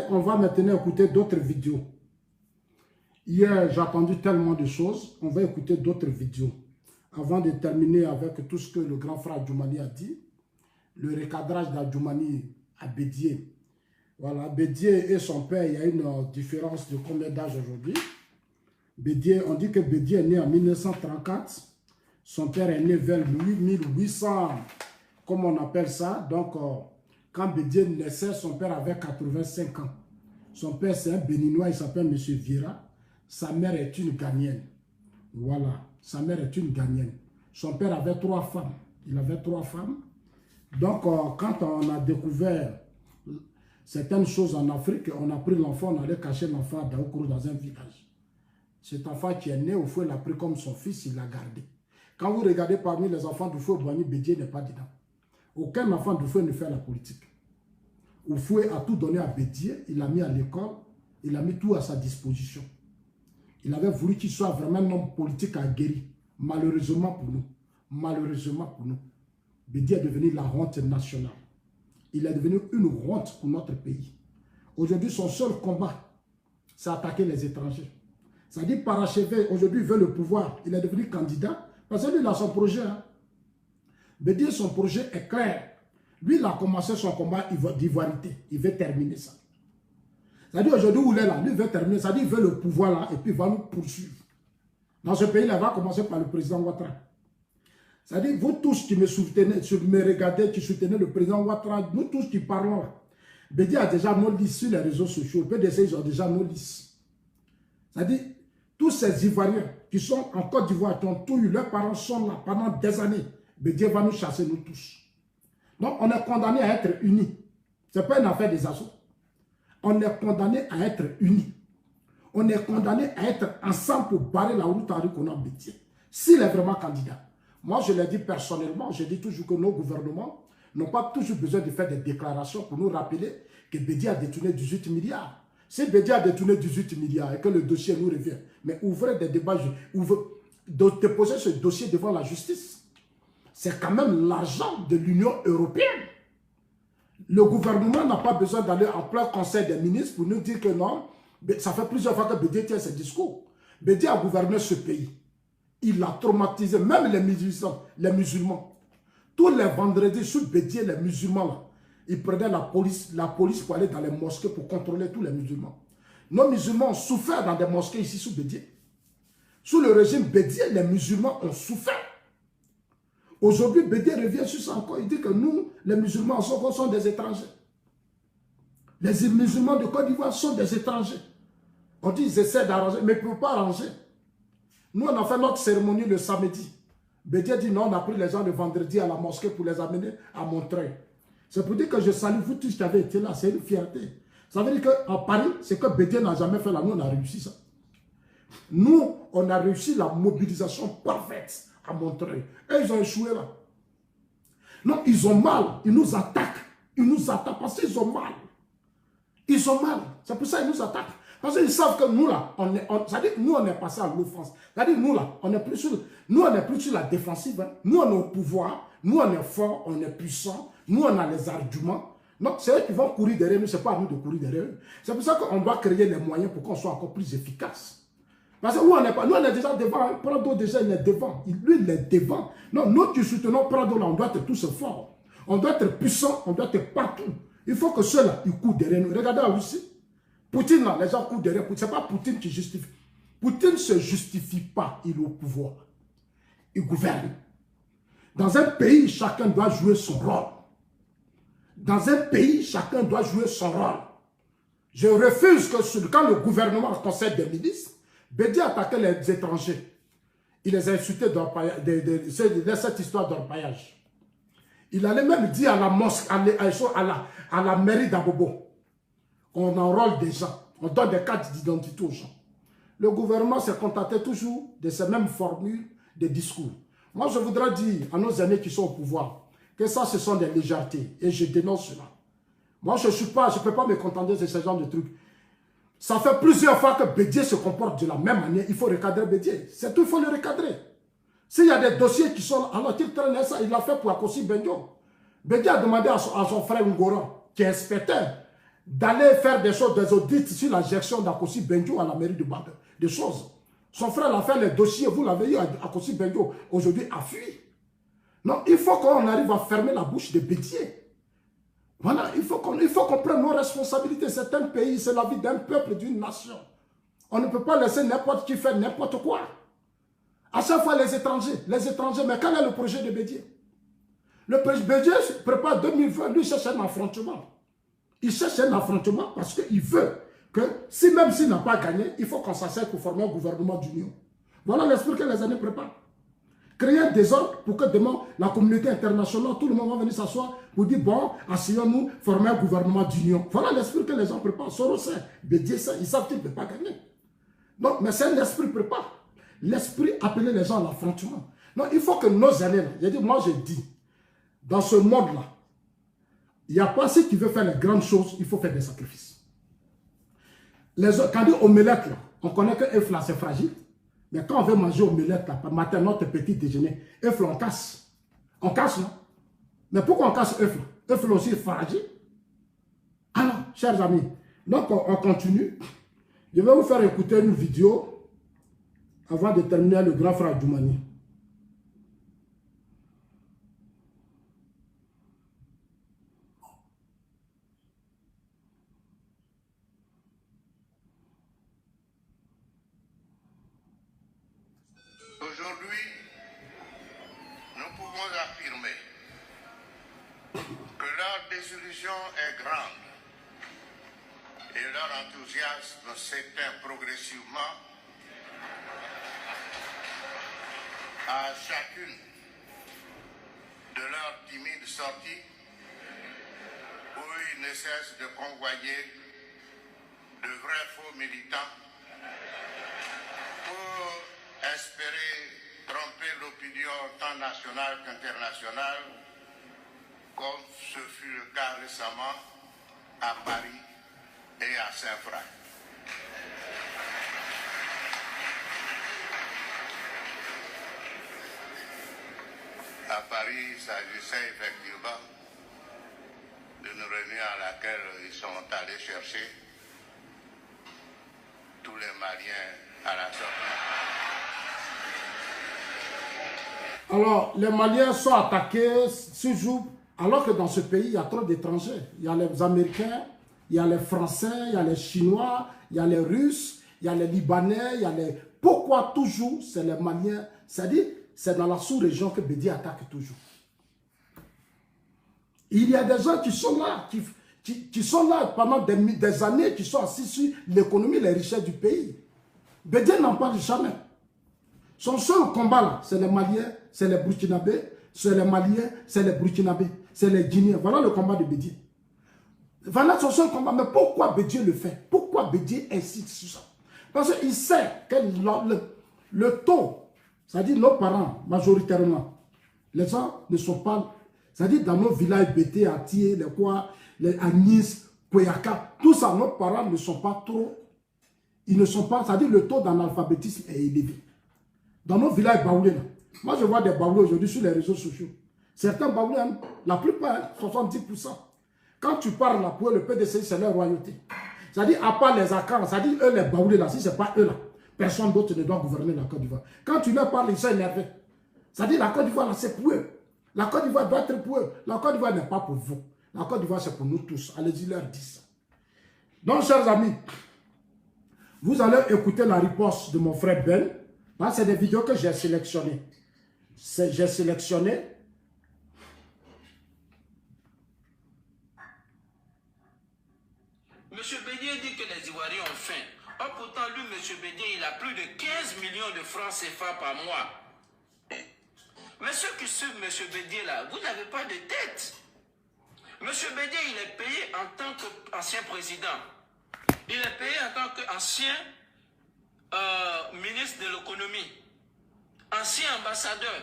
On va maintenant écouter d'autres vidéos. Hier, j'ai entendu tellement de choses. On va écouter d'autres vidéos. Avant de terminer avec tout ce que le grand frère Djoumani a dit, le recadrage d'Adjoumani à Bédié. Voilà, Bédié et son père, il y a une différence de combien d'âge aujourd'hui? Bédié, on dit que Bédié est né en 1934. Son père est né vers 1800, comme on appelle ça. Donc, quand Bédié naissait, son père avait 85 ans. Son père, c'est un Béninois, il s'appelle M. Vira. Sa mère est une Ghanéenne. Voilà, sa mère est une Ghanéenne. Son père avait 3 femmes. Il avait 3 femmes. Donc, quand on a découvert certaines choses en Afrique, on a pris l'enfant, on allait cacher l'enfant à Daoukro dans un village. Cet enfant qui est né au feu l'a pris comme son fils, il l'a gardé. Quand vous regardez parmi les enfants du feu, Boigny Bédié n'est pas dedans. Aucun enfant du feu ne fait la politique. Oufoué a tout donné à Bédié, il l'a mis à l'école, il a mis tout à sa disposition. Il avait voulu qu'il soit vraiment un homme politique aguerri. Malheureusement pour nous, Bédié est devenu la honte nationale. Il est devenu une honte pour notre pays. Aujourd'hui, son seul combat, c'est attaquer les étrangers. C'est-à-dire parachever, aujourd'hui il veut le pouvoir, il est devenu candidat, parce que lui il a son projet. Hein. Bédié, son projet est clair. Lui, il a commencé son combat d'ivoirité. Il veut terminer ça. C'est-à-dire aujourd'hui où il est là, lui veut terminer, c'est-à-dire il veut le pouvoir là, et puis il va nous poursuivre. Dans ce pays-là, il va commencer par le président Ouattara. C'est-à-dire, vous tous qui me soutenez, qui me regardez, qui soutenez le président Ouattara, nous tous qui parlons là, Bédié a déjà nos listes sur les réseaux sociaux, PDC, ils ont déjà nos listes. C'est-à-dire, tous ces Ivoiriens qui sont en Côte d'Ivoire, qui ont tout eu, leurs parents sont là pendant des années, Bédié va nous chasser, nous tous. Donc, on est condamné à être unis. Ce n'est pas une affaire des assauts. On est condamné à être unis. On est condamné à être ensemble pour barrer la route à Rikouna Bédié. S'il est vraiment candidat. Moi, je l'ai dit personnellement, je dis toujours que nos gouvernements n'ont pas toujours besoin de faire des déclarations pour nous rappeler que Bédié a détourné 18 milliards. Si Bédié a détourné 18 milliards et que le dossier nous revient, mais ouvrez des débats, déposez ce dossier devant la justice. C'est quand même l'argent de l'Union européenne. Le gouvernement n'a pas besoin d'aller en plein conseil des ministres pour nous dire que non, ça fait plusieurs fois que Bédié tient ses discours. Bédié a gouverné ce pays. Il a traumatisé même les musulmans. Tous les vendredis, sous Bédié, les musulmans, là, ils prenaient la police pour aller dans les mosquées pour contrôler tous les musulmans. Nos musulmans ont souffert dans des mosquées ici sous Bédié. Sous le régime Bédié, les musulmans ont souffert. Aujourd'hui, Bédié revient sur ça encore. Il dit que nous, les musulmans, sont des étrangers. Les musulmans de Côte d'Ivoire sont des étrangers. On dit qu'ils essaient d'arranger, mais ils ne peuvent pas arranger. Nous, on a fait notre cérémonie le samedi. Bédié dit non, on a pris les gens le vendredi à la mosquée pour les amener à Montreuil. C'est pour dire que je salue vous tous qui avez été là. C'est une fierté. Ça veut dire qu'en Paris, c'est que Bédié n'a jamais fait là. Nous, on a réussi ça. Nous, on a réussi la mobilisation parfaite à Montreuil. Et ils ont échoué là. Non, ils ont mal. Ils nous attaquent. Ils nous attaquent parce qu'ils ont mal. Ils ont mal. C'est pour ça qu'ils nous attaquent. Parce qu'ils savent que nous là, c'est-à-dire nous on est passé à l'offense. C'est-à-dire nous là, on n'est plus sur la défensive. Hein. Nous on est au pouvoir. Nous on est fort, on est puissant. Nous on a les arguments. Donc c'est eux qui vont courir derrière nous. Ce n'est pas à nous de courir derrière eux. C'est pour ça qu'on doit créer les moyens pour qu'on soit encore plus efficace. Parce que nous, on est déjà devant. Prado, déjà, il est devant. Lui, il est devant. Non, nous qui soutenons Prado, là, on doit être tous forts. On doit être puissants. On doit être partout. Il faut que ceux-là, ils courent derrière nous. Regardez la Russie. Poutine, là, les gens courent derrière. Ce n'est pas Poutine qui justifie. Poutine ne se justifie pas. Il est au pouvoir. Il gouverne. Dans un pays, chacun doit jouer son rôle. Dans un pays, chacun doit jouer son rôle. Je refuse que quand le gouvernement concède des ministres, Bédié attaquait les étrangers. Il les a insultés de cette histoire d'orpaillage. Il allait même dire à la mosquée, à la mairie d'Abobo, on enrôle des gens, on donne des cartes d'identité aux gens. Le gouvernement s'est contenté toujours de ces mêmes formules de discours. Moi, je voudrais dire à nos amis qui sont au pouvoir que ça, ce sont des légèretés. Et je dénonce cela. Moi, je ne peux pas me contenter de ce genre de trucs. Ça fait plusieurs fois que Bédié se comporte de la même manière. Il faut recadrer Bédié. C'est tout, il faut le recadrer. S'il y a des dossiers qui sont là, alors qu'il traîne ça, il l'a fait pour Akossi Benjo. Bédié a demandé à son frère Ngoran, qui est inspecteur, d'aller faire des choses, des audits sur la gestion d'Akossi Benjo à la mairie de Bade. Des choses. Son frère a fait les dossiers, vous l'avez eu, Akossi Benjo, aujourd'hui a fui. Non, il faut qu'on arrive à fermer la bouche des bêtiers. Voilà, il faut qu'on prenne nos responsabilités. C'est un pays, c'est la vie d'un peuple, d'une nation. On ne peut pas laisser n'importe qui faire n'importe quoi. À chaque fois, les étrangers, mais quel est le projet de Bédié? Le projet de Bédié prépare 2020, lui cherche un affrontement. Il cherche un affrontement parce qu'il veut que, même s'il n'a pas gagné, il faut qu'on s'asseye pour former un gouvernement d'union. Voilà l'esprit que les années préparent. Créer un désordre pour que demain, la communauté internationale, tout le monde va venir s'asseoir pour dire, bon, asseyons-nous, former un gouvernement d'union. Voilà l'esprit que les gens préparent. Soros sait, Bédié sait, ils savent qu'ils ne peuvent pas gagner. Donc, mais c'est un esprit prépare. L'esprit appeler les gens à l'affrontement. Non, il faut que nos aînés, moi je dis, dans ce monde-là, il n'y a pas ceux qui veulent faire les grandes choses, il faut faire des sacrifices. Quand on dit omelette, là, on connaît que œuf là, c'est fragile. Mais quand on veut manger omelette, là, par matin, notre petit déjeuner, œuf là, on casse. On casse, non? Mais pourquoi on casse œuf là? Œuf là aussi est fragile. Alors, chers amis, donc on continue. Je vais vous faire écouter une vidéo avant de terminer le grand frère Djoumani. Aujourd'hui, nous pouvons affirmer que leur désillusion est grande et leur enthousiasme s'éteint progressivement à chacune de leurs timides sorties où ils ne cessent de convoyer de vrais faux militants pour espérer tromper l'opinion tant nationale qu'internationale, comme ce fut le cas récemment à Paris et à Saint-Franc. À Paris, il s'agissait effectivement d'une réunion à laquelle ils sont allés chercher tous les Maliens à la sortie. Alors, les Maliens sont attaqués ce jour, alors que dans ce pays, il y a trop d'étrangers. Il y a les Américains, il y a les Français, il y a les Chinois, il y a les Russes, il y a les Libanais, il y a les... Pourquoi toujours c'est les Maliens? C'est-à-dire, c'est dans la sous-région que Bédié attaque toujours. Il y a des gens qui sont là, qui sont là pendant des années, qui sont assis sur l'économie, les richesses du pays. Bédié n'en parle jamais. Son seul combat là, c'est les Maliens, c'est les Burkinabés, c'est les Maliens, c'est les Burkinabés, c'est les Guinéens. Voilà le combat de Bédié. Voilà son seul combat. Mais pourquoi Bédié le fait? Pourquoi Bédié insiste sur ça? Parce qu'il sait que le taux, c'est-à-dire nos parents, majoritairement, les gens ne sont pas, c'est-à-dire dans nos villages Bété, Atié, les quoi, les Agnès, Koyaka, tout ça, nos parents ne sont pas trop, ils ne sont pas, c'est-à-dire le taux d'analphabétisme est élevé. Dans nos villages baoulés, là, moi je vois des baoulés aujourd'hui sur les réseaux sociaux. Certains baoulés, hein, la plupart, 70%. Quand tu parles là, pour eux, le PDC, c'est leur royauté. C'est-à-dire, à part les Akans, c'est-à-dire, eux, les baoulés là, si ce n'est pas eux là, personne d'autre ne doit gouverner la Côte d'Ivoire. Quand tu leur parles, ils sont énervés. C'est-à-dire, la Côte d'Ivoire, là, c'est pour eux. La Côte d'Ivoire doit être pour eux. La Côte d'Ivoire n'est pas pour vous. La Côte d'Ivoire, c'est pour nous tous. Allez-y, leur dire ça. Donc, chers amis, vous allez écouter la riposte de mon frère Ben. C'est des vidéos que j'ai sélectionnées. J'ai sélectionné. Monsieur Bédié dit que les Ivoiriens ont faim. Or, pourtant, lui, Monsieur Bédié, il a plus de 15 millions de francs CFA par mois. Mais ceux qui suivent Monsieur Bédié, là, vous n'avez pas de tête. Monsieur Bédié, il est payé en tant qu'ancien président. Il est payé en tant qu'ancien ministre de l'économie, ancien ambassadeur.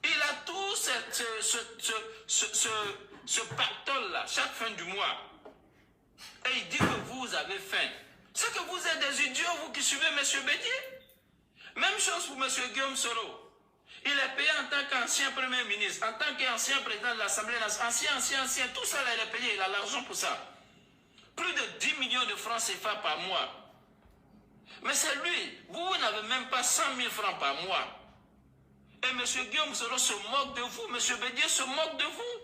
Il a tout ce pactole-là, chaque fin du mois. Et il dit que vous avez faim. C'est que vous êtes des idiots, vous qui suivez M. Bédié. Même chose pour M. Guillaume Soro. Il est payé en tant qu'ancien premier ministre, en tant qu'ancien président de l'Assemblée nationale, ancien, tout ça là, il est payé, il a l'argent pour ça. Plus de 10 millions de francs CFA par mois. Mais c'est lui, vous n'avez même pas 100 000 francs par mois. Et M. Guillaume Soro se moque de vous, M. Bédié se moque de vous.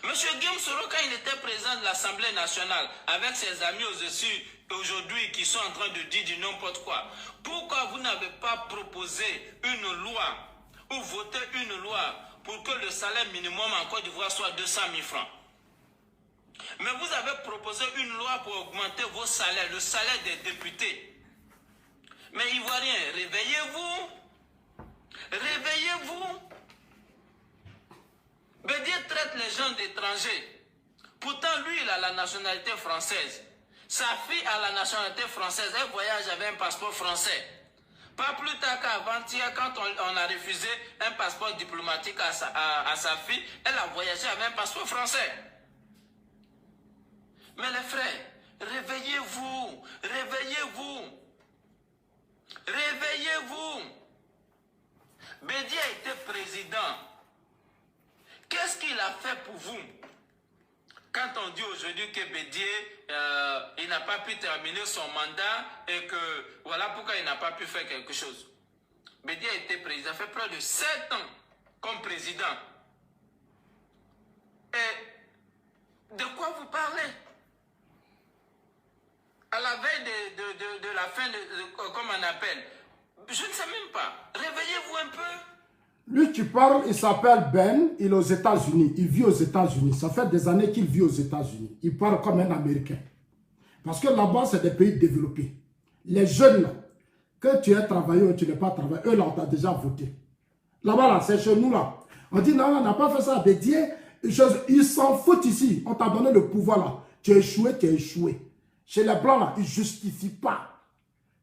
M. Guillaume Soro, quand il était président de l'Assemblée nationale, avec ses amis au-dessus, aujourd'hui, qui sont en train de dire du n'importe quoi, pourquoi vous n'avez pas proposé une loi, ou voté une loi, pour que le salaire minimum en Côte d'Ivoire soit 200 000 francs? Mais vous avez proposé une loi pour augmenter vos salaires, le salaire des députés. Mais Ivoiriens, réveillez-vous. Réveillez-vous. Bédié traite les gens d'étrangers. Pourtant, lui, il a la nationalité française. Sa fille a la nationalité française. Elle voyage avec un passeport français. Pas plus tard qu'avant-hier, quand on a refusé un passeport diplomatique à sa fille, elle a voyagé avec un passeport français. Mais les frères, réveillez-vous. Réveillez-vous. Réveillez-vous. Bédié a été président. Qu'est-ce qu'il a fait pour vous? Quand on dit aujourd'hui que Bédié, il n'a pas pu terminer son mandat et que voilà pourquoi il n'a pas pu faire quelque chose. Bédié a été président, fait près de 7 ans comme président. Et de quoi vous parlez? À la veille de la fin comme on appelle, je ne sais même pas. Réveillez-vous un peu. Lui, tu parles, il s'appelle Ben, il est aux États-Unis, il vit aux États-Unis. Ça fait des années qu'il vit aux États-Unis. Il parle comme un Américain. Parce que là-bas, c'est des pays développés. Les jeunes, là, que tu aies travaillé ou tu n'es pas travaillé, eux, là, on t'a déjà voté. Là-bas, là, c'est chez nous, là. On dit, non, on n'a pas fait ça à Bédié. Ils s'en foutent ici. On t'a donné le pouvoir, là. Tu as échoué, tu as échoué. Chez les Blancs, là, ils ne justifient pas.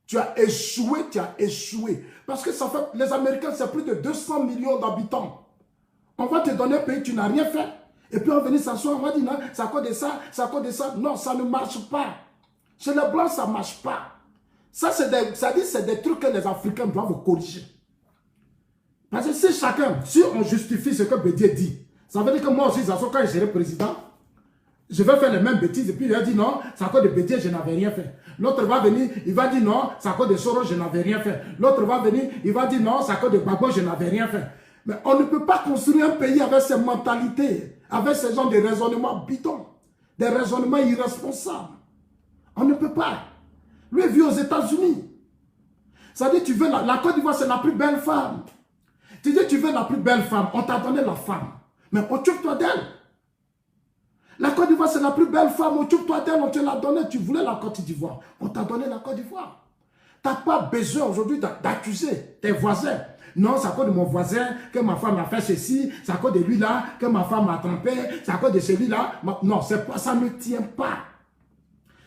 Tu as échoué, tu as échoué. Parce que ça fait, les Américains, c'est plus de 200 millions d'habitants. On va te donner un pays, tu n'as rien fait. Et puis on va venir s'asseoir, on va dire non, c'est à cause de ça, c'est à cause de ça. Non, ça ne marche pas. Chez les Blancs, ça ne marche pas. Ça, c'est des trucs que les Africains doivent corriger. Parce que si chacun, si on justifie ce que Bédié dit, ça veut dire que moi aussi, quand je serai président, je vais faire les mêmes bêtises. Et puis il va dire non, c'est à cause de Bédié, je n'avais rien fait. L'autre va venir, il va dire non, c'est à cause de Soros, je n'avais rien fait. L'autre va venir, il va dire non, c'est à cause de Gbagbo, je n'avais rien fait. Mais on ne peut pas construire un pays avec ces mentalités, avec ce genre de raisonnements bidons, des raisonnements irresponsables. On ne peut pas. Lui vit aux États-Unis. Ça dit, tu veux la Côte d'Ivoire, c'est la plus belle femme. Tu dis, tu veux la plus belle femme, on t'a donné la femme. Mais occupe-toi d'elle. La Côte d'Ivoire, c'est la plus belle femme. Occupe-toi d'elle, on te l'a donnée. Tu voulais la Côte d'Ivoire. On t'a donné la Côte d'Ivoire. Tu n'as pas besoin aujourd'hui d'accuser tes voisins. Non, c'est à cause de mon voisin que ma femme a fait ceci. C'est à cause de lui-là que ma femme m'a trompé. C'est à cause de celui-là. Non, ça ne tient pas.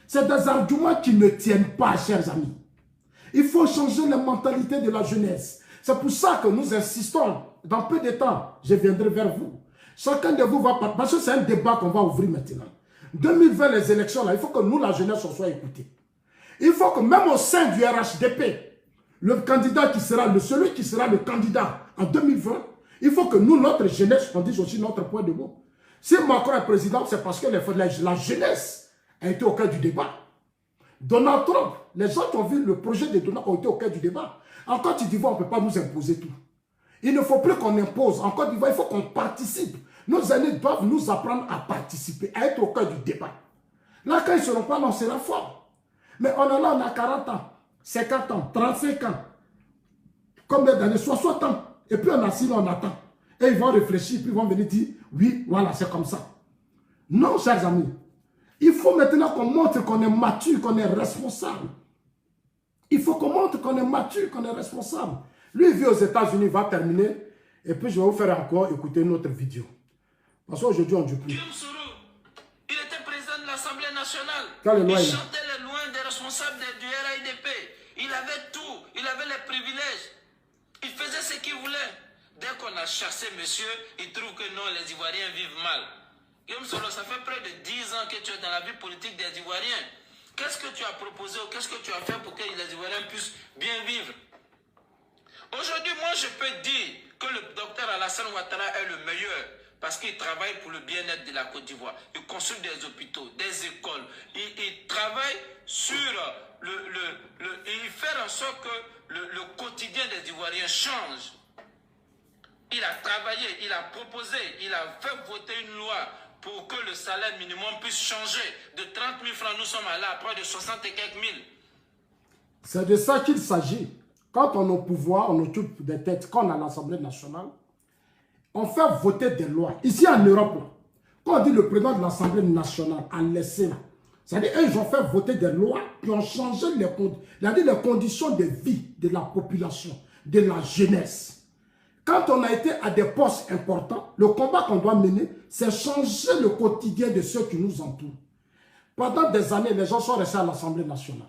C'est des arguments qui ne tiennent pas, chers amis. Il faut changer les mentalités de la jeunesse. C'est pour ça que nous insistons. Dans peu de temps, je viendrai vers vous. Chacun de vous va parler, parce que c'est un débat qu'on va ouvrir maintenant. 2020, les élections, là, il faut que nous, la jeunesse, on soit écoutés. Il faut que même au sein du RHDP, le candidat qui sera, celui qui sera le candidat en 2020, il faut que nous, notre jeunesse, on dise aussi notre point de vue. Si Macron est président, c'est parce que la jeunesse a été au cœur du débat. Donald Trump, les gens qui ont vu le projet de Donald ont été au cœur du débat. En Côte d'Ivoire, on ne peut pas nous imposer tout. Il ne faut plus qu'on impose. En Côte d'Ivoire, il faut qu'on participe. Nos aînés doivent nous apprendre à participer, à être au cœur du débat. Là, quand ils ne seront pas là, on sera fort. Mais on est là, on a 40 ans, 50 ans, 35 ans. Combien d'années? 60 ans. Et puis on a assis là, on attend. Et ils vont réfléchir, puis ils vont venir dire, oui, voilà, c'est comme ça. Non, chers amis. Il faut maintenant qu'on montre qu'on est mature, qu'on est responsable. Il faut qu'on montre qu'on est mature, qu'on est responsable. Lui, il vit aux États-Unis, il va terminer. Et puis, je vais vous faire encore écouter une autre vidéo. Parce qu'aujourd'hui, on ne dit plus. Guillaume Soro, il était président de l'Assemblée nationale. Il chantait les lois des responsables du RIDP. Il avait tout. Il avait les privilèges. Il faisait ce qu'il voulait. Dès qu'on a chassé monsieur, il trouve que non, les Ivoiriens vivent mal. Guillaume Soro, ça fait près de 10 ans que tu es dans la vie politique des Ivoiriens. Qu'est-ce que tu as proposé ou qu'est-ce que tu as fait pour que les Ivoiriens puissent bien vivre? Aujourd'hui, moi, je peux dire que le docteur Alassane Ouattara est le meilleur. parce qu'il travaille pour le bien-être de la Côte d'Ivoire. Il construit des hôpitaux, des écoles. Il travaille sur il fait en sorte que le quotidien des Ivoiriens change. Il a travaillé, il a proposé, il a fait voter une loi pour que le salaire minimum puisse changer. De 30 000 francs, nous sommes allés à près de 60 et quelques mille. C'est de ça qu'il s'agit. Quand on est au pouvoir, on occupe des têtes. Quand on est à l'Assemblée nationale, on fait voter des lois. Ici en Europe, là, quand on dit le président de l'Assemblée nationale a laissé, c'est-à-dire ils ont fait voter des lois qui ont changé les conditions de vie de la population, de la jeunesse. Quand on a été à des postes importants, le combat qu'on doit mener, c'est changer le quotidien de ceux qui nous entourent. Pendant des années, les gens sont restés à l'Assemblée nationale.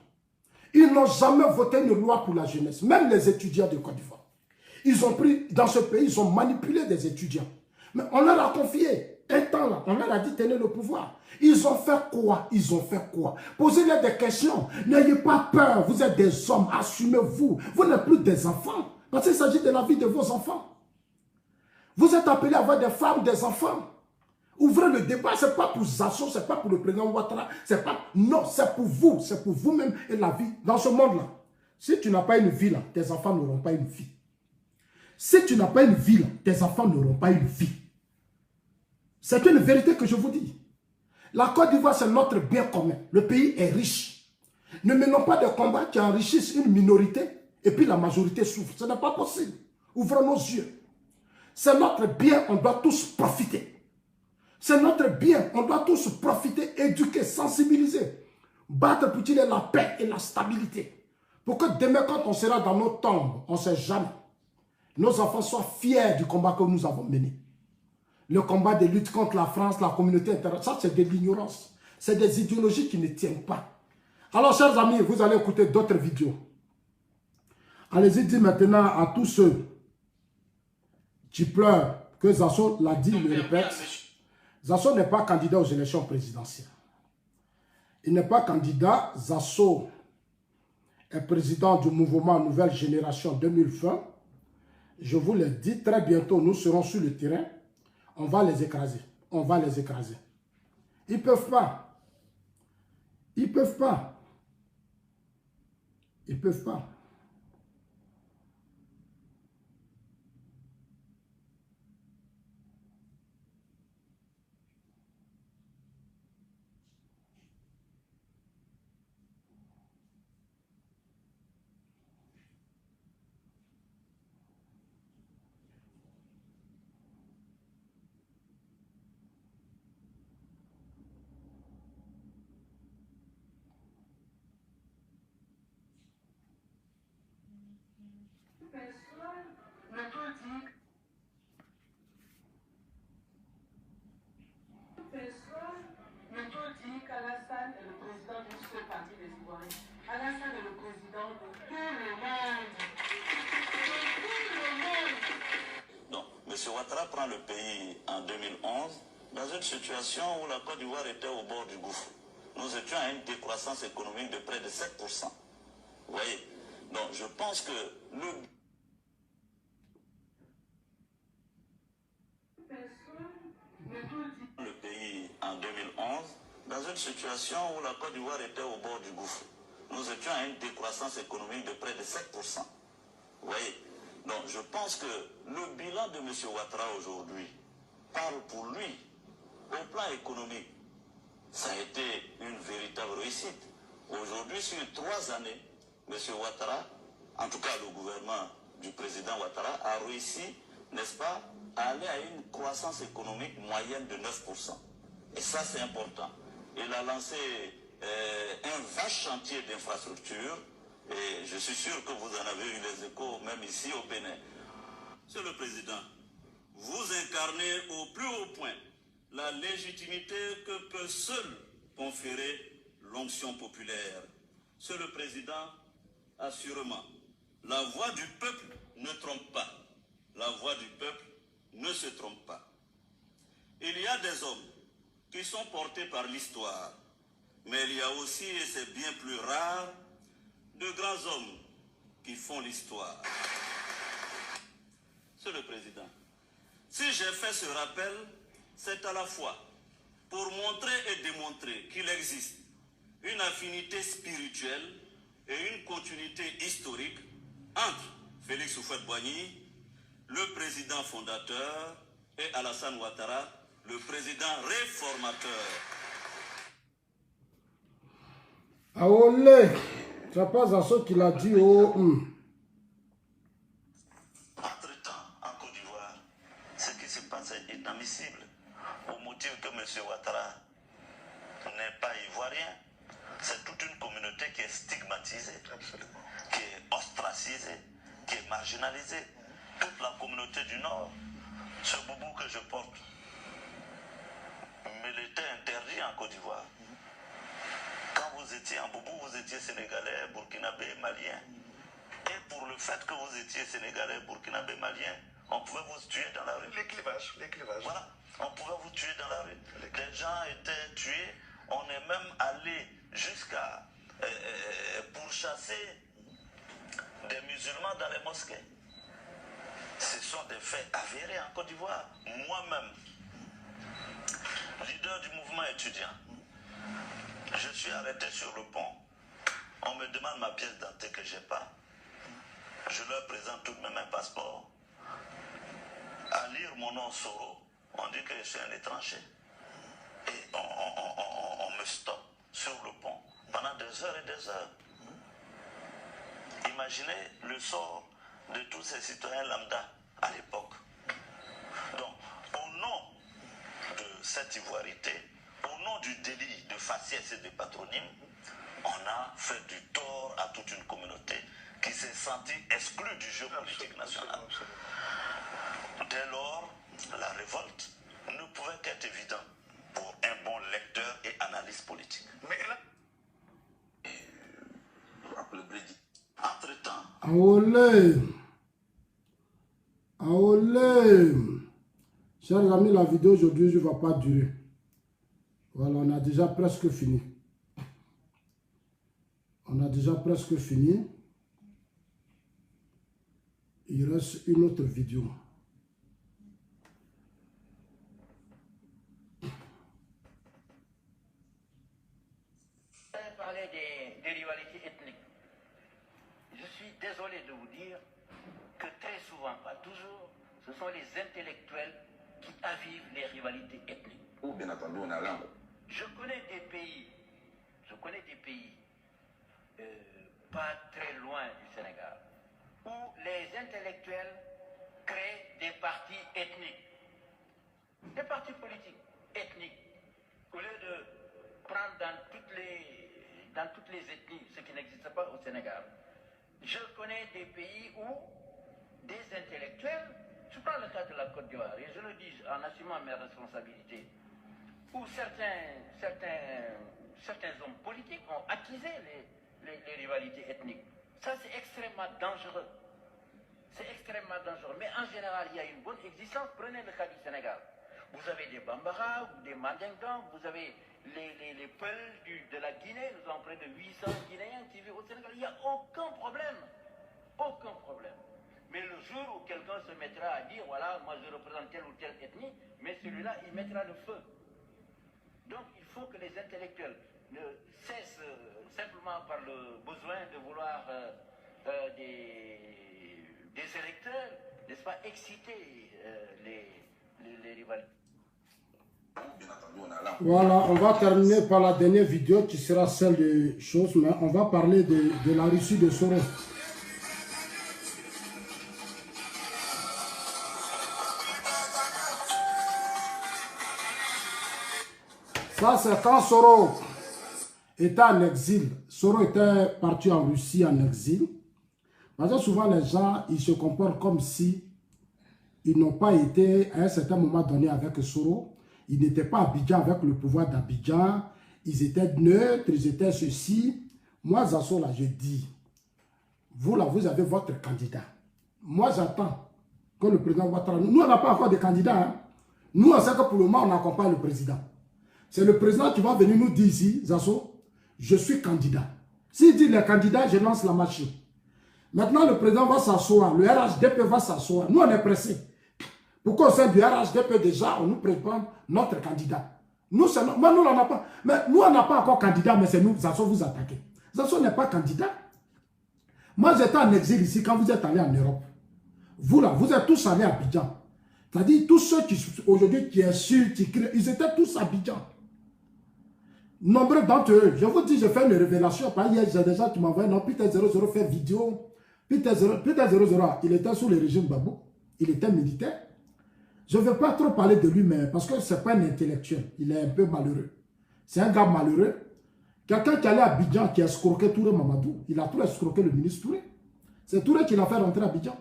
Ils n'ont jamais voté une loi pour la jeunesse, même les étudiants de Côte d'Ivoire. Ils ont pris, dans ce pays, ils ont manipulé des étudiants. Mais on leur a confié un temps là, on leur a dit tenez le pouvoir. Ils ont fait quoi? Ils ont fait quoi? Posez-leur des questions. N'ayez pas peur, vous êtes des hommes, assumez-vous. Vous n'êtes plus des enfants. Parce qu'il s'agit de la vie de vos enfants. Vous êtes appelés à avoir des femmes, des enfants. Ouvrez le débat, ce n'est pas pour Zasso, ce n'est pas pour le président Ouattara. Non, c'est pour vous, c'est pour vous-même et la vie dans ce monde-là. Si tu n'as pas une vie là, tes enfants n'auront pas une vie. Si tu n'as pas une vie là, tes enfants n'auront pas une vie. C'est une vérité que je vous dis. La Côte d'Ivoire, c'est notre bien commun. Le pays est riche. Ne menons pas de combats qui enrichissent une minorité et puis la majorité souffre. Ce n'est pas possible. Ouvrons nos yeux. C'est notre bien, on doit tous profiter. C'est notre bien, on doit tous profiter, éduquer, sensibiliser. Battre pour qu'il y ait la paix et la stabilité. Pour que demain, quand on sera dans nos tombes, on ne sait jamais, nos enfants soient fiers du combat que nous avons mené. Le combat de lutte contre la France, la communauté internationale, ça c'est de l'ignorance. C'est des idéologies qui ne tiennent pas. Alors, chers amis, vous allez écouter d'autres vidéos. Allez-y, dis maintenant à tous ceux qui pleurent que Zasso l'a dit, il le répète. Zasso n'est pas candidat aux élections présidentielles. Il n'est pas candidat. Zasso est président du mouvement Nouvelle Génération 2020. Je vous l'ai dit, très bientôt, nous serons sur le terrain. On va les écraser. On va les écraser. Ils ne peuvent pas. Ils ne peuvent pas. Ils ne peuvent pas. Donc, M. Ouattara prend le pays en 2011 dans une situation où la Côte d'Ivoire était au bord du gouffre. Nous étions à une décroissance économique de près de 7%. Vous voyez? Donc, je pense que le pays en 2011 dans une situation où la Côte d'Ivoire était au bord du gouffre. Nous étions à une décroissance économique de près de 7%. Vous voyez? Donc je pense que le bilan de M. Ouattara aujourd'hui parle pour lui. Au plan économique, ça a été une véritable réussite. Aujourd'hui, sur 3 années, M. Ouattara, en tout cas le gouvernement du président Ouattara, a réussi, n'est-ce pas, à aller à une croissance économique moyenne de 9%. Et ça, c'est important. Il a lancé un vaste chantier d'infrastructure. Et je suis sûr que vous en avez eu les échos, même ici au Bénin. Monsieur le Président, vous incarnez au plus haut point la légitimité que peut seul conférer l'onction populaire. Monsieur le Président, assurément, la voix du peuple ne trompe pas. La voix du peuple ne se trompe pas. Il y a des hommes qui sont portés par l'histoire, mais il y a aussi, et c'est bien plus rare, de grands hommes qui font l'histoire. Monsieur le Président, si j'ai fait ce rappel, c'est à la fois pour montrer et démontrer qu'il existe une affinité spirituelle et une continuité historique entre Félix Houphouët-Boigny, le président fondateur, et Alassane Ouattara, le président réformateur. Ah olé, c'est pas à ce qu'il a dit oh. Entre-temps, en Côte d'Ivoire, ce qui se passe est inadmissible au motif que M. Ouattara n'est pas ivoirien. C'est toute une communauté qui est stigmatisée, qui est ostracisée, qui est marginalisée. Toute la communauté du Nord, ce boubou que je porte, me l'était interdit en Côte d'Ivoire. Quand vous étiez en boubou, vous étiez sénégalais, burkinabé, malien. Et pour le fait que vous étiez sénégalais, burkinabé, malien, on pouvait vous tuer dans la rue. Les clivages. Voilà, on pouvait vous tuer dans la rue. Les gens étaient tués. On est même allé jusqu'à pourchasser des musulmans dans les mosquées. Ce sont des faits avérés en Côte d'Ivoire. Moi-même, leader du mouvement étudiant, je suis arrêté sur le pont. On me demande ma pièce d'identité que je n'ai pas. Je leur présente tout de même un passeport. À lire mon nom Soro, on dit que je suis un étranger. Et on me stoppe sur le pont pendant des heures et des heures. Imaginez le sort de tous ces citoyens lambda à l'époque. Donc, au nom de cette ivoirité, au nom du délit de faciès et de patronyme, on a fait du tort à toute une communauté qui s'est sentie exclue du jeu politique national. Dès lors, la révolte ne pouvait qu'être évidente pour un bon lecteur et analyste politique. Mais là, entre-temps, Aolé. Aolé. Chers amis, la vidéo aujourd'hui ne va pas durer. Voilà, on a déjà presque fini. On a déjà presque fini. Il reste une autre vidéo. Parler des rivalités ethniques. Je suis désolé de vous dire que très souvent, pas toujours, ce sont les intellectuels qui avivent les rivalités ethniques. Ou bien entendu, on a langue. Je connais des pays pas très loin du Sénégal, où les intellectuels créent des partis ethniques, des partis politiques ethniques, au lieu de prendre dans toutes les ethnies, ce qui n'existe pas au Sénégal. Je connais des pays où des intellectuels, je prends le cas de la Côte d'Ivoire, et je le dis en assumant mes responsabilités, où certains hommes politiques ont attisé les rivalités ethniques. Ça, c'est extrêmement dangereux. C'est extrêmement dangereux. Mais en général, il y a une bonne existence. Prenez le cas du Sénégal. Vous avez des Bambara, ou des Mandingas, vous avez les Peuls de la Guinée. Nous avons près de 800 Guinéens qui vivent au Sénégal. Il n'y a aucun problème. Aucun problème. Mais le jour où quelqu'un se mettra à dire, voilà, moi je représente telle ou telle ethnie, mais celui-là, il mettra le feu. Donc il faut que les intellectuels ne cessent simplement par le besoin de vouloir des électeurs, n'est-ce pas, exciter les rivalités. Voilà, on va terminer par la dernière vidéo qui sera celle des choses, mais on va parler de la Russie de Soros. Ça, c'est quand Soros était en exil. Soros était parti en Russie en exil. Parce que souvent, les gens, ils se comportent comme si ils n'ont pas été, à un certain moment donné, avec Soros. Ils n'étaient pas Abidjan avec le pouvoir d'Abidjan. Ils étaient neutres, ils étaient ceci. Moi, Zasso, là, je dis, vous, là, vous avez votre candidat. Moi, j'attends que le président Ouattara... Nous, on n'a pas encore de candidat. Hein. Nous, on sait que pour le moment, on accompagne le président. C'est le président qui va venir nous dire ici, Zasso, je suis candidat. S'il dit les candidats, je lance la machine. Maintenant, le président va s'asseoir, le RHDP va s'asseoir. Nous, on est pressés. Pourquoi au sein du RHDP déjà, on nous présente notre candidat? Nous, moi, nous, on n'a pas. Mais nous, on n'a pas encore candidat, mais c'est nous, Zasso vous attaquez. Zasso n'est pas candidat. Moi, j'étais en exil ici quand vous êtes allés en Europe. Vous là, vous êtes tous allés à Abidjan. C'est-à-dire, tous ceux qui, aujourd'hui, qui insultent, qui crient, ils étaient tous à Abidjan. Nombreux d'entre eux, je vous dis, je fais une révélation. Par hier, j'ai des gens qui m'envoient, non, Peter 00 fait vidéo. Peter 00, il était sous le régime Babou. Il était militaire. Je ne veux pas trop parler de lui, mais parce que ce n'est pas un intellectuel. Il est un peu malheureux. C'est un gars malheureux. Quelqu'un qui allait à Abidjan, qui a escroqué Touré Mamadou. Il a tout escroqué le ministre Touré. C'est Touré qui l'a fait rentrer à Abidjan.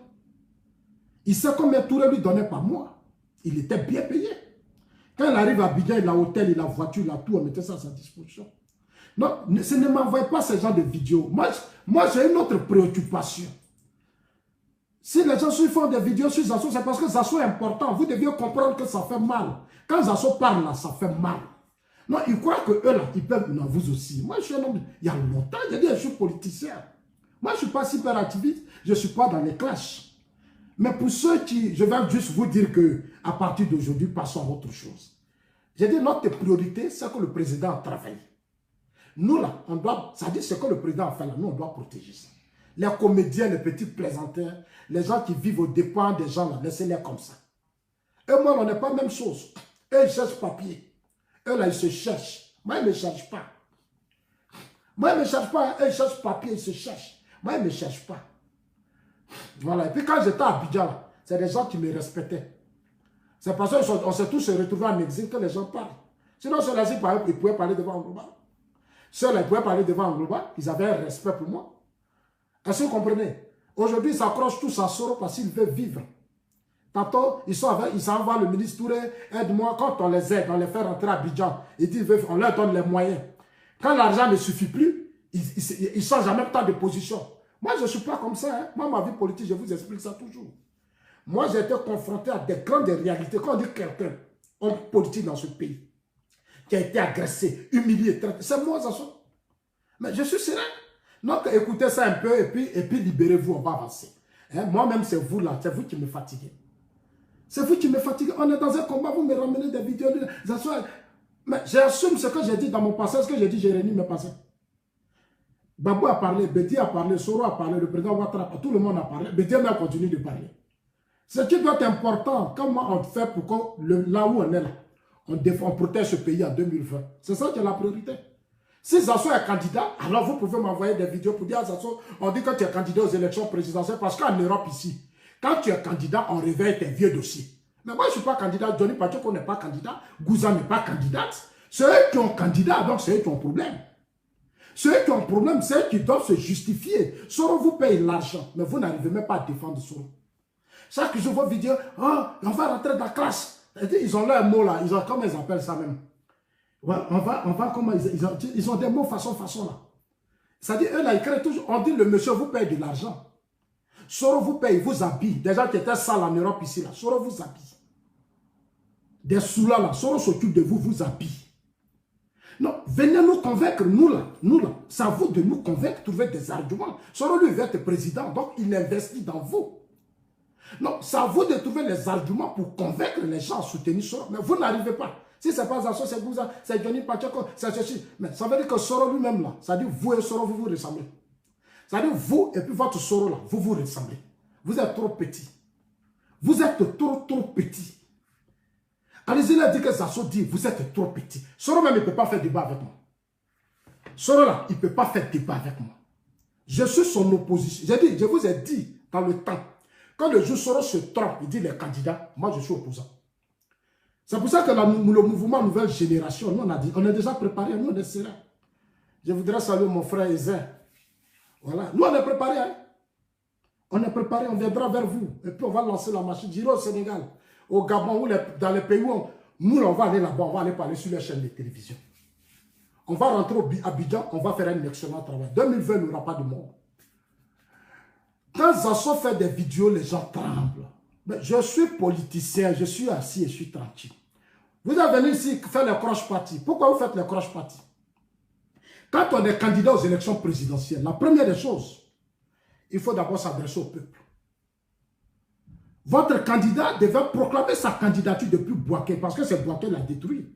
Il sait combien Touré lui donnait par mois. Il était bien payé. Quand il arrive à Abidjan, il a l'hôtel, il a la voiture, il a tout, on mettait ça à sa disposition. Non, ne m'envoyez pas ce genre de vidéos. Moi j'ai une autre préoccupation. Si les gens font des vidéos sur Zasso, c'est parce que Zasso est important. Vous deviez comprendre que ça fait mal. Quand Zasso parle là, ça fait mal. Non, ils croient que eux là, ils peuvent. Non, vous aussi. Moi, je suis un homme. Il y a longtemps, j'ai dit, je suis politicien. Moi, je ne suis pas super activiste. Je ne suis pas dans les clashs. Mais pour ceux qui. Je vais juste vous dire que à partir d'aujourd'hui, passons à autre chose. J'ai dit, notre priorité, c'est que le président a travaillé. Nous là, on doit. Ça dit ce que le président a fait là. Nous, on doit protéger ça. Les comédiens, les petits plaisantins, les gens qui vivent aux dépens des gens là, laissez-les comme ça. Et moi, on n'est pas la même chose. Eux, ils cherchent papier. Eux, là, ils se cherchent. Moi, ils ne me cherchent pas. Moi, ils ne me cherchent pas. Eux, ils cherchent papier, ils se cherchent. Moi, ils ne me cherchent pas. Voilà. Et puis, quand j'étais à Abidjan, c'est des gens qui me respectaient. C'est parce qu'on s'est tous retrouvés en exil que les gens parlent. Sinon, ceux-là, ils pouvaient parler devant Angloba. Ceux-là, ils pouvaient parler devant Angloba. Ils avaient un respect pour moi. Est-ce que vous comprenez? Aujourd'hui, ils s'accrochent tous à Soro parce qu'ils veulent vivre. Tantôt, ils s'en vont le ministre Touré, aide-moi. Quand on les aide, on les fait rentrer à Abidjan, ils disent, on leur donne les moyens. Quand l'argent ne suffit plus, ils changent en même temps de position. Moi, je ne suis pas comme ça. Hein. Moi, ma vie politique, je vous explique ça toujours. Moi, j'ai été confronté à des grandes réalités. Quand on dit quelqu'un, homme politique dans ce pays, qui a été agressé, humilié, traité, c'est moi, ça. Mais je suis serein. Donc, écoutez ça un peu et puis libérez-vous, on va avancer. Hein? Moi-même, c'est vous là, c'est vous qui me fatiguez. C'est vous qui me fatiguez. On est dans un combat, vous me ramenez des vidéos. Mais j'assume ce que j'ai dit dans mon passé, ce que j'ai dit, j'ai réuni mes passés. Babou a parlé, Bédi a parlé, Soro a parlé, le président Ouattara, tout le monde a parlé. Bédi a continué de parler. Ce qui doit être important, comment on fait pour que là où on est là, on protège ce pays en 2020. C'est ça qui est la priorité. Si Zasso est candidat, alors vous pouvez m'envoyer des vidéos pour dire à Zasso, on dit que tu es candidat aux élections présidentielles parce qu'en Europe ici, quand tu es candidat, on réveille tes vieux dossiers. Mais moi, je ne suis pas candidat, Johnny Pachoko n'est pas candidat, Gouza n'est pas candidate. C'est eux qui ont candidat, donc c'est eux qui ont problème. C'est eux qui ont problème, c'est eux qui doivent se justifier. Soro vous paye l'argent, mais vous n'arrivez même pas à défendre Soro. Chaque jour, vos vidéos, oh, on va rentrer dans la classe. Ils ont leur mot là, comment ils appellent ça même? Ouais, on va comment ils ont des mots façon là. C'est-à-dire, eux là, ils créent toujours, on dit le monsieur vous paye de l'argent. Soro vous paye, vous habille. Des gens qui étaient sales en Europe ici là, Soro vous habille. Des sous-là là, Soro s'occupe de vous, vous habille. Non, venez nous convaincre, nous là, c'est à vous de nous convaincre, trouver des arguments. Soro lui veut être président, donc il investit dans vous. Non, c'est à vous de trouver les arguments pour convaincre les gens à soutenir Soro, mais vous n'arrivez pas. Si ce n'est pas Zasso, c'est Gouza, c'est Johnny Pachoko, c'est ceci. Mais ça veut dire que Soro lui-même là, ça veut dire vous et Soro, vous vous ressemblez. Ça veut dire vous et puis votre Soro là, vous vous ressemblez. Vous êtes trop petit. Vous êtes trop petit. Allez-y là, dit que Zasso dit, vous êtes trop petit. Soro même, il ne peut pas faire débat avec moi. Soro là, il ne peut pas faire débat avec moi. Je suis son opposition. Je vous ai dit dans le temps, quand le jour Soro se trompe, il dit les candidats, moi je suis opposant. C'est pour ça que le mouvement Nouvelle Génération, nous on est déjà préparé, nous on est serein. Je voudrais saluer mon frère Ezen. Voilà, nous on est préparé. Hein? On est préparé, on viendra vers vous. Et puis on va lancer la machine. J'irai au Sénégal, au Gabon, ou dans les pays où nous on va aller là-bas, on va aller parler sur les chaînes de télévision. On va rentrer à Abidjan, on va faire un excellent travail. 2020, il n'y aura pas de mort. Quand Zasso fait des vidéos, les gens tremblent. Mais je suis politicien, je suis assis et je suis tranquille. Vous êtes venu ici faire les croche-parties. Pourquoi vous faites les croche-parties? Quand on est candidat aux élections présidentielles, la première des choses, il faut d'abord s'adresser au peuple. Votre candidat devait proclamer sa candidature depuis Bouaké, parce que c'est Bouaké qui l'a détruit.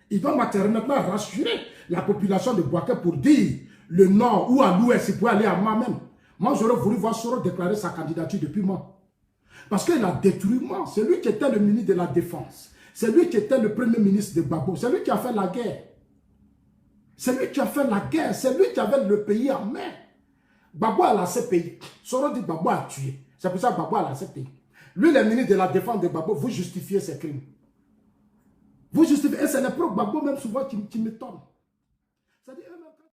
Il doit maintenant rassurer la population de Bouaké pour dire le nord ou à l'ouest, il peut aller à moi même. Moi, j'aurais voulu voir Soro déclarer sa candidature depuis moi. Parce qu'il a détruit moi. C'est lui qui était le ministre de la Défense. C'est lui qui était le premier ministre de Gbagbo. C'est lui qui a fait la guerre. C'est lui qui a fait la guerre. C'est lui qui avait le pays en main. Gbagbo a laissé pays. Soro dit Gbagbo a tué. C'est pour ça que Gbagbo a laissé pays. Lui, le ministre de la Défense de Gbagbo, vous justifiez ses crimes. Vous justifiez. Et c'est les pro Gbagbo même souvent qui m'étonnent. C'est-à-dire,